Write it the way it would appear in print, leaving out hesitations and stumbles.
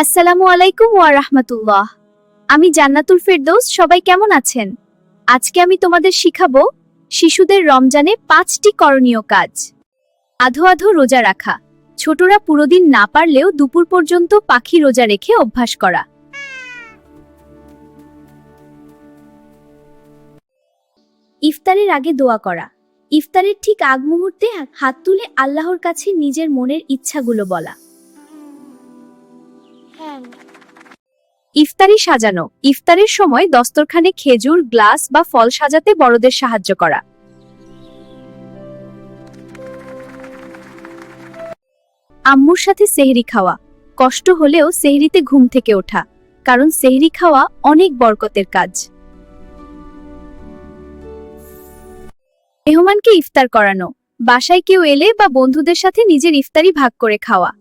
আসসালামু আলাইকুম ওয়া রাহমাতুল্লাহ। আমি জান্নাতুল ফেরদৌস। সবাই কেমন আছেন? আজকে আমি তোমাদের শিখাবো শিশুদের রমজানে 5টি করণীয় কাজ। আধো আধো রোজা রাখা। ছোটরা পুরো দিন না পারলেও দুপুর পর্যন্ত পাখি রোজা রেখে অভ্যাস করা। ইফতারের আগে দোয়া করা। ইফতারের ঠিক আগ মুহূর্তে হাত তুলে আল্লাহর কাছে নিজের মনের ইচ্ছাগুলো বলা। ইফতারি সাজানো। ইফতারের সময় দস্তরখানে খেজুর, গ্লাস বা ফল সাজাতে বড়দের সাহায্য করা। আম্মুর সাথে সেহরি খাওয়া। কষ্ট হলেও সেহরিতে ঘুম থেকে ওঠা, কারণ সেহরি খাওয়া অনেক বরকতের কাজ। মেহমানকে ইফতার করানো। বাসায় কেউ এলে বা বন্ধুদের সাথে নিজের ইফতারি ভাগ করে খাওয়া।